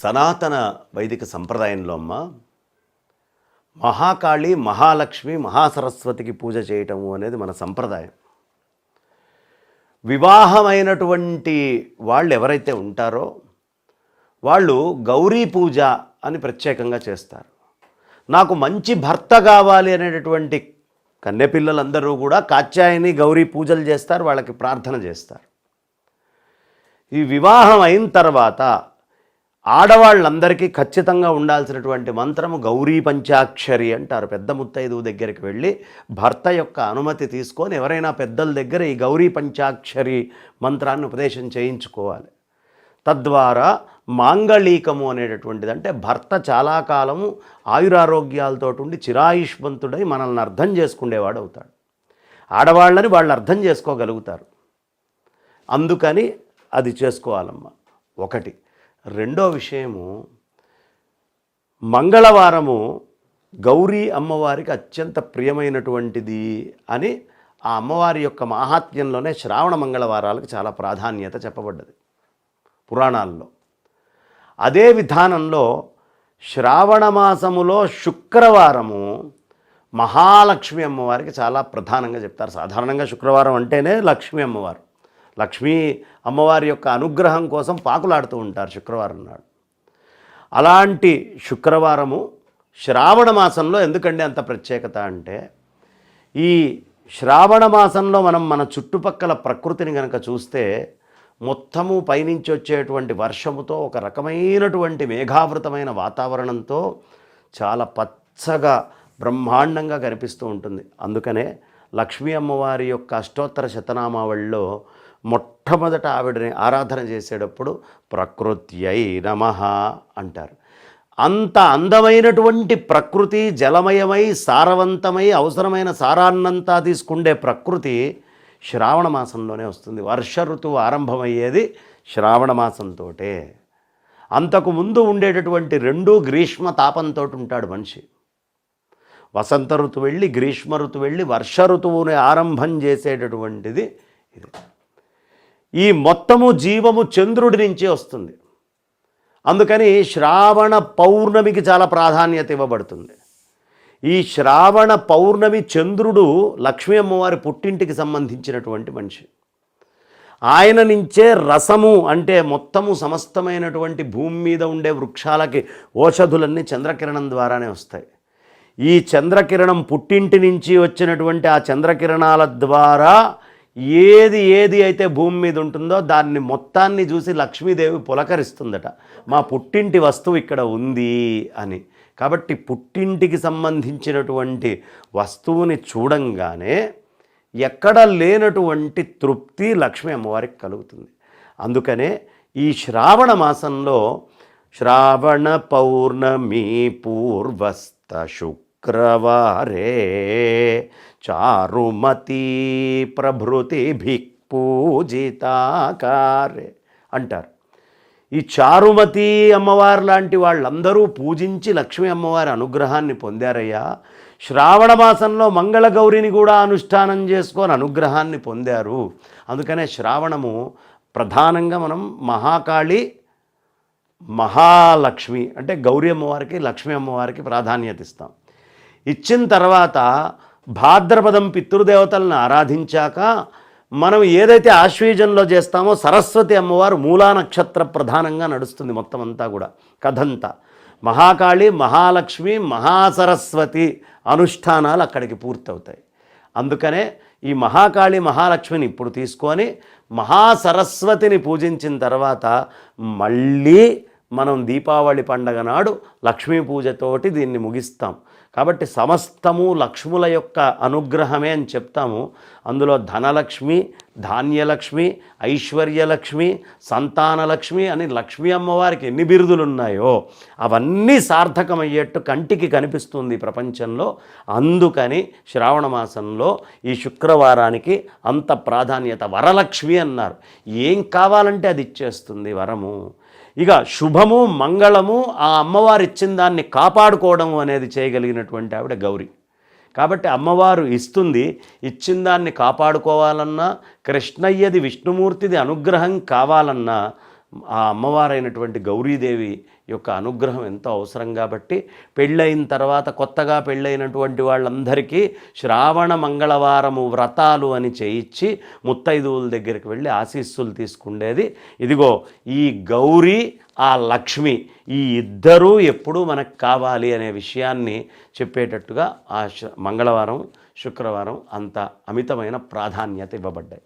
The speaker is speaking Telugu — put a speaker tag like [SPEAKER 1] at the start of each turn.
[SPEAKER 1] సనాతన వైదిక సంప్రదాయంలో మహాకాళి, మహాలక్ష్మి, మహాసరస్వతికి పూజ చేయటము అనేది మన సంప్రదాయం. వివాహమైనటువంటి వాళ్ళు ఎవరైతే ఉంటారో వాళ్ళు గౌరీ పూజ అని ప్రత్యేకంగా చేస్తారు. నాకు మంచి భర్త కావాలి అనేటటువంటి కన్యపిల్లలందరూ కూడా కాత్యాయని గౌరీ పూజలు చేస్తారు, వాళ్ళకి ప్రార్థన చేస్తారు. ఈ వివాహం అయిన తర్వాత ఆడవాళ్ళందరికీ ఖచ్చితంగా ఉండాల్సినటువంటి మంత్రము గౌరీ పంచాక్షరి అంటారు. పెద్ద ముత్తైదువు దగ్గరికి వెళ్ళి భర్త యొక్క అనుమతి తీసుకొని ఎవరైనా పెద్దల దగ్గర ఈ గౌరీ పంచాక్షరి మంత్రాన్ని ఉపదేశం చేయించుకోవాలి. తద్వారా మాంగళీకము అనేటటువంటిది, అంటే భర్త చాలా కాలము ఆయురారోగ్యాలతో ఉండి చిరాయుష్మంతుడై మనల్ని అర్థం చేసుకునేవాడు అవుతాడు. ఆడవాళ్ళని వాళ్ళు అర్థం చేసుకోగలుగుతారు. అందుకని అది చేసుకోవాలమ్మా. ఒకటి. రెండో విషయము, మంగళవారము గౌరీ అమ్మవారికి అత్యంత ప్రియమైనటువంటిది అని ఆ అమ్మవారి యొక్క మాహాత్మ్యంలోనే శ్రావణ మంగళవారాలకు చాలా ప్రాధాన్యత చెప్పబడ్డది పురాణాల్లో. అదే విధానంలో శ్రావణ మాసములో శుక్రవారము మహాలక్ష్మి అమ్మవారికి చాలా ప్రధానంగా చెప్తారు. సాధారణంగా శుక్రవారం అంటేనే లక్ష్మీ అమ్మవారు. లక్ష్మీ అమ్మవారి యొక్క అనుగ్రహం కోసం పాకులాడుతూ ఉంటారు శుక్రవారం నాడు. అలాంటి శుక్రవారము శ్రావణ మాసంలో ఎందుకండి అంత ప్రత్యేకత అంటే, ఈ శ్రావణ మాసంలో మనం మన చుట్టుపక్కల ప్రకృతిని కనుక చూస్తే మొత్తము పైనుంచి వచ్చేటువంటి వర్షముతో ఒక రకమైనటువంటి మేఘావృతమైన వాతావరణంతో చాలా పచ్చగా బ్రహ్మాండంగా కనిపిస్తూ ఉంటుంది. అందుకనే లక్ష్మీ అమ్మవారి యొక్క అష్టోత్తర శతనామావళిలో మొట్టమొదట ఆవిడని ఆరాధన చేసేటప్పుడు ప్రకృత్యై నమః అంటారు. అంత అందమైనటువంటి ప్రకృతి, జలమయమై సారవంతమై అవసరమైన సారాన్నంతా తీసుకుండే ప్రకృతి శ్రావణ మాసంలోనే వస్తుంది. వర్ష ఋతువు ఆరంభమయ్యేది శ్రావణ మాసంతో. అంతకు ముందు ఉండేటటువంటి రెండూ గ్రీష్మ తాపంతో ఉంటాడు మనిషి. వసంత ఋతువు వెళ్ళి గ్రీష్మ ఋతువు వెళ్ళి వర్ష ఋతువుని ఆరంభం చేసేటటువంటిది ఇది. ఈ మొత్తము జీవము చంద్రుడి నుంచే వస్తుంది. అందుకని శ్రావణ పౌర్ణమికి చాలా ప్రాధాన్యత ఇవ్వబడుతుంది. ఈ శ్రావణ పౌర్ణమి చంద్రుడు లక్ష్మీ అమ్మవారి పుట్టింటికి సంబంధించినటువంటి మనిషి. ఆయన నుంచే రసము, అంటే మొత్తము సమస్తమైనటువంటి భూమి మీద ఉండే వృక్షాలకి ఓషధులన్నీ చంద్రకిరణం ద్వారానే వస్తాయి. ఈ చంద్రకిరణం పుట్టింటి నుంచి వచ్చినటువంటి ఆ చంద్రకిరణాల ద్వారా ఏది అయితే భూమి మీద ఉంటుందో దాన్ని మొత్తాన్ని చూసి లక్ష్మీదేవి పులకరిస్తుందట, మా పుట్టింటి వస్తువు ఇక్కడ ఉంది అని. కాబట్టి పుట్టింటికి సంబంధించినటువంటి వస్తువుని చూడంగానే ఎక్కడ లేనటువంటి తృప్తి లక్ష్మీ అమ్మవారికి కలుగుతుంది. అందుకనే ఈ శ్రావణ మాసంలో శ్రావణ పౌర్ణమి పూర్వస్థ శుక్రవారే చారుమతి ప్రభృతి భిక్పూజితాకారే అంటారు. ఈ చారుమతి అమ్మవారు లాంటి వాళ్ళందరూ పూజించి లక్ష్మీ అమ్మవారి అనుగ్రహాన్ని పొందారయ్యా. శ్రావణ మాసంలో మంగళగౌరిని కూడా అనుష్ఠానం చేసుకొని అనుగ్రహాన్ని పొందారు. అందుకనే శ్రావణము ప్రధానంగా మనం మహాకాళి, మహాలక్ష్మి అంటే గౌరీ అమ్మవారికి, లక్ష్మీ అమ్మవారికి ప్రాధాన్యత ఇస్తాం. ఇచ్చిన తర్వాత భాద్రపదం పితృదేవతలను ఆరాధించాక మనం ఏదైతే ఆశ్వీజంలో చేస్తామో సరస్వతి అమ్మవారు మూలా నక్షత్ర ప్రధానంగా నడుస్తుంది. మొత్తం అంతా కూడా కథంతా మహాకాళి, మహాలక్ష్మి, మహాసరస్వతి అనుష్ఠానాలు అక్కడికి పూర్తవుతాయి. అందుకనే ఈ మహాకాళి, మహాలక్ష్మిని ఇప్పుడు తీసుకొని మహాసరస్వతిని పూజించిన తర్వాత మళ్ళీ మనం దీపావళి పండగ నాడు లక్ష్మీ పూజతోటి దీన్ని ముగిస్తాం. కాబట్టి సమస్తము లక్ష్ముల యొక్క అనుగ్రహమే అని చెప్తాము. అందులో ధనలక్ష్మి, ధాన్యలక్ష్మి, ఐశ్వర్యలక్ష్మి, సంతానలక్ష్మి అని లక్ష్మీ అమ్మవారికి ఎన్ని బిరుదులు ఉన్నాయో అవన్నీ సార్థకమయ్యేట్టు కంటికి కనిపిస్తుంది ప్రపంచంలో. అందుకని శ్రావణ మాసంలో ఈ శుక్రవారానికి అంత ప్రాధాన్యత. వరలక్ష్మి అన్నారు. ఏం కావాలంటే అది ఇచ్చేస్తుంది వరము. ఇక శుభము, మంగళము ఆ అమ్మవారు ఇచ్చిన దాన్ని కాపాడుకోవడం అనేది చేయగలిగినటువంటి ఆవిడ గౌరీ. కాబట్టి అమ్మవారు ఇస్తుంది, ఇచ్చిన దాన్ని కాపాడుకోవాలన్నా, కృష్ణయ్యది విష్ణుమూర్తిది అనుగ్రహం కావాలన్నా ఆ అమ్మవారైనటువంటి గౌరీదేవి యొక్క అనుగ్రహం ఎంతో అవసరం కాబట్టి పెళ్ళైన తర్వాత కొత్తగా పెళ్ళైనటువంటి వాళ్ళందరికీ శ్రావణ మంగళవారము వ్రతాలు అని చేయించి ముత్తైదువుల దగ్గరికి వెళ్ళి ఆశీస్సులు తీసుకుండేది. ఇదిగో ఈ గౌరీ ఆ లక్ష్మి ఈ ఇద్దరూ ఎప్పుడూ మనకు కావాలి అనే విషయాన్ని చెప్పేటట్టుగా ఆ మంగళవారం శుక్రవారం అంత అమితమైన ప్రాధాన్యత ఇవ్వబడ్డాయి.